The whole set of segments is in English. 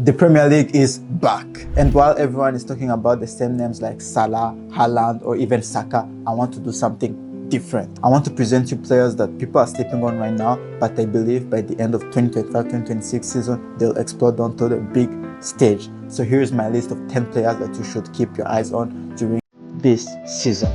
The Premier League is back. And while everyone is talking about the same names like Salah, Haaland, or even Saka, I want to do something different. I want to present you players that people are sleeping on right now, but I believe by the end of 2025-2026 season, they'll explode onto the big stage. So here's my list of 10 players that you should keep your eyes on during this season.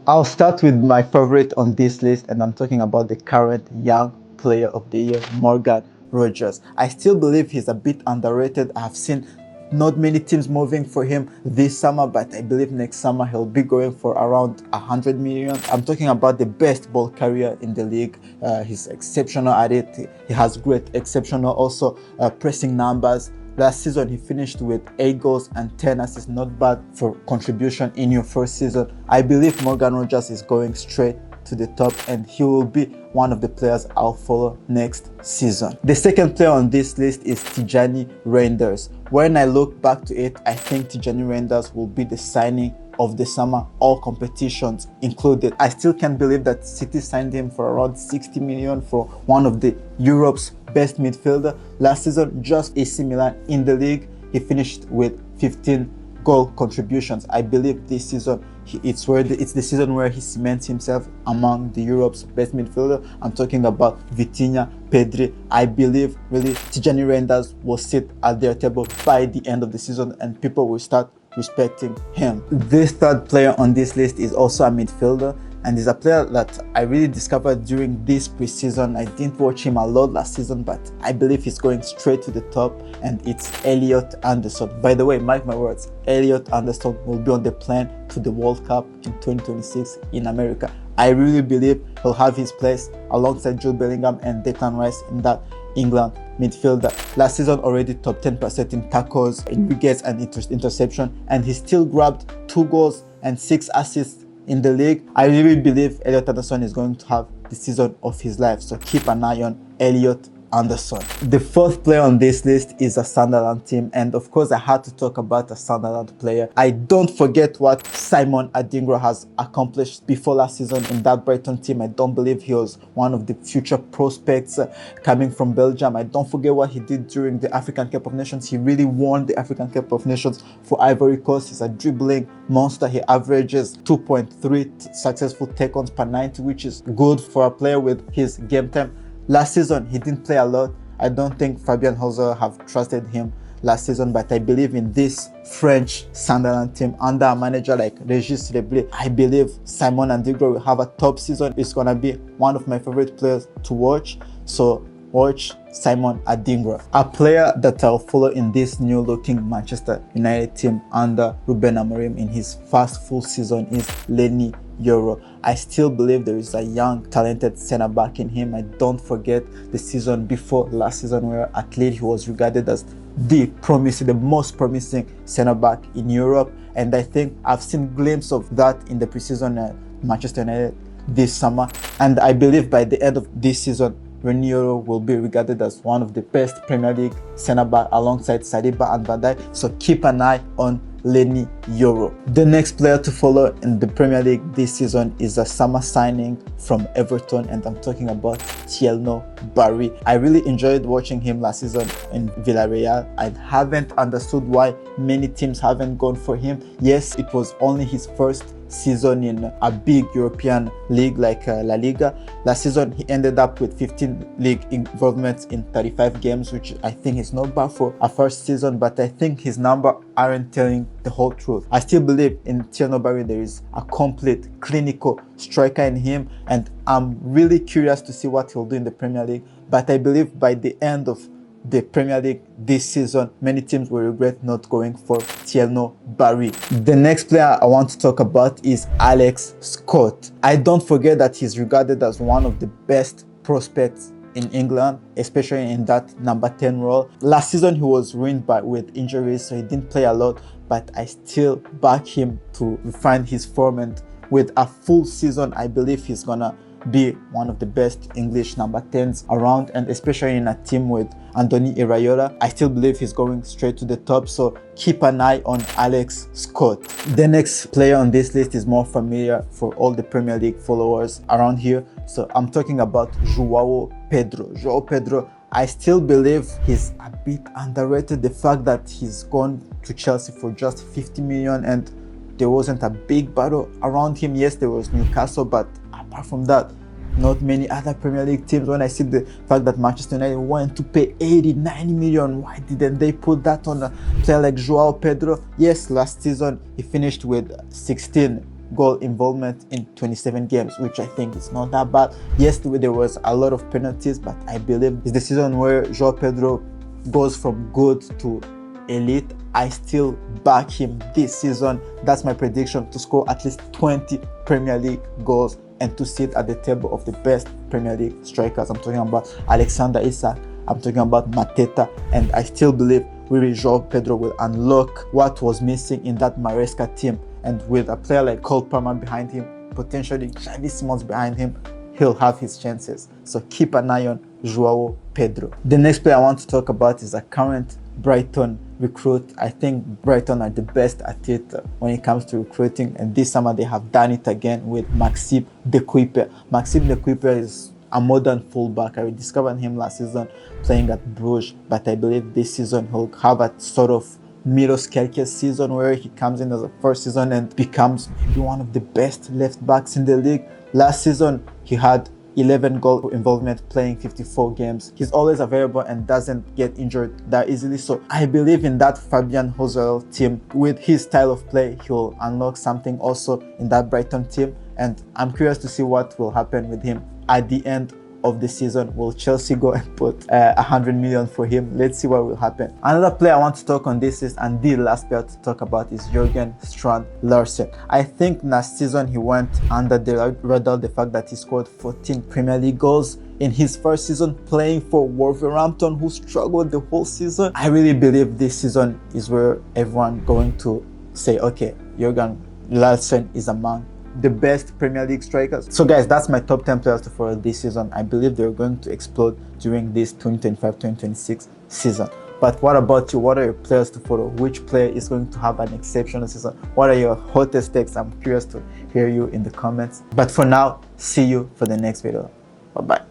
I'll start with my favorite on this list, and I'm talking about the current young player of the year, Morgan Rogers. I still believe he's a bit underrated. I've seen not many teams moving for him this summer, but I believe next summer he'll be going for around 100 million. I'm talking about the best ball carrier in the league. He's exceptional at it. He has great, exceptional also pressing numbers. Last season, he finished with 8 goals and 10 assists. Not bad for contribution in your first season. I believe Morgan Rogers is going straight to the top, and he will be one of the players I'll follow next season. The second player on this list is Tijani Reinders. When I look back to it, I think Tijani Reinders will be the signing of the summer, all competitions included. I still can't believe that City signed him for around 60 million for one of the Europe's best midfielder. Last season, just AC Milan in the league, he finished with 15 goal contributions. I believe this season it's the season where he cements himself among the Europe's best midfielder. I'm talking about Vitinha, Pedri. I believe really Tijani Reinders will sit at their table by the end of the season, and people will start respecting him. This third player on this list is also a midfielder, and is a player that I really discovered during this preseason. I didn't watch him a lot last season, but I believe he's going straight to the top, and it's Elliot Anderson. By the way, mark my words, Elliot Anderson will be on the plane to the World Cup in 2026 in America. I really believe he'll have his place alongside Jude Bellingham and Declan Rice in that England midfielder. Last season already top 10% in tackles, in wickets and interception, and he still grabbed 2 goals and 6 assists in the league. I really believe Elliot Anderson is going to have the season of his life, so keep an eye on Elliot Anderson. The fourth player on this list is a Sunderland team, and of course I had to talk about a Sunderland player. I don't forget what Simon Adingra has accomplished before last season in that Brighton team. I don't believe he was one of the future prospects coming from Belgium. I don't forget what he did during the African Cup of Nations. He really won the African Cup of Nations for Ivory Coast. He's a dribbling monster. He averages 2.3 successful take-ons per 90, which is good for a player with his game time. Last season, he didn't play a lot. I don't think Fabian Hauser have trusted him last season, but I believe in this French Sunderland team under a manager like Régis Leblé. I believe Simon Adingra will have a top season. It's gonna be one of my favorite players to watch. So watch Simon Adingra. A player that I'll follow in this new looking Manchester United team under Ruben Amorim in his first full season is Leny Yoro. I still believe there is a young talented centre back in him. I don't forget the season before last season where at Leeds he was regarded as the most promising centre back in Europe, and I think I've seen glimpses of that in the preseason at Manchester United this summer, and I believe by the end of this season Leny Yoro will be regarded as one of the best Premier League centre back alongside Saliba and Van Dijk, so keep an eye on Leny Yoro. The next player to follow in the Premier League this season is a summer signing from Everton, and I'm talking about Thierry Barry. I really enjoyed watching him last season in Villarreal. I haven't understood why many teams haven't gone for him. Yes, it was only his first season in a big European league like La Liga. Last season he ended up with 15 league involvements in 35 games, which I think is not bad for a first season, but I think his numbers aren't telling the whole truth. I still believe in Thierry Barry there is a complete clinical striker in him, and I'm really curious to see what he'll do in the Premier League, but I believe by the end of the Premier League this season, many teams will regret not going for Thierry Barry. The next player I want to talk about is Alex Scott. I don't forget that he's regarded as one of the best prospects in England, especially in that number 10 role. Last season he was ruined with injuries, so he didn't play a lot, but I still back him to find his form, and with a full season I believe he's gonna be one of the best English number 10s around, and especially in a team with Andoni Iraola, I still believe he's going straight to the top, so keep an eye on Alex Scott. The next player on this list is more familiar for all the Premier League followers around here, so I'm talking about João Pedro. João Pedro, I still believe he's a bit underrated. The fact that he's gone to Chelsea for just 50 million and there wasn't a big battle around him. Yes, there was Newcastle, but apart from that, not many other Premier League teams. When I see the fact that Manchester United wanted to pay 89 million, why didn't they put that on a player like João Pedro? Yes, last season he finished with 16 goal involvement in 27 games, which I think is not that bad. Yes, there was a lot of penalties, but I believe it's the season where João Pedro goes from good to elite. I still back him this season. That's my prediction, to score at least 20 Premier League goals and to sit at the table of the best Premier League strikers. I'm talking about Alexander Isak, I'm talking about Mateta, and I still believe really João Pedro will unlock what was missing in that Maresca team. And with a player like Cole Palmer behind him, potentially Xavi Simons behind him, he'll have his chances. So keep an eye on João Pedro. The next player I want to talk about is a current Brighton recruit. I think Brighton are the best at it when it comes to recruiting, and this summer they have done it again with Maxime de Cuyper. Maxime de Cuyper is a modern fullback. I discovered him last season playing at Bruges, but I believe this season he'll have a sort of Milos Kerkez season where he comes in as a first season and becomes maybe one of the best left backs in the league. Last season he had 11 goal involvement playing 54 games. He's always available and doesn't get injured that easily. So I believe in that Fabian Hosel team. With his style of play, he'll unlock something also in that Brighton team. And I'm curious to see what will happen with him at the end of the season. Will Chelsea go and put 100 million for him? Let's see what will happen. Another player I want to talk on this list, and the last player to talk about, is Jørgen Strand Larsen. I think last season he went under the radar, the fact that he scored 14 Premier League goals in his first season playing for Wolverhampton, who struggled the whole season. I really believe this season is where everyone going to say, okay, Jørgen Larsen is among the best Premier League strikers. So guys, that's my top 10 players to follow this season. I believe they're going to explode during this 2025-2026 season. But what about you? What are your players to follow? Which player is going to have an exceptional season? What are your hottest takes? I'm curious to hear you in the comments. But for now, see you for the next video. Bye-bye.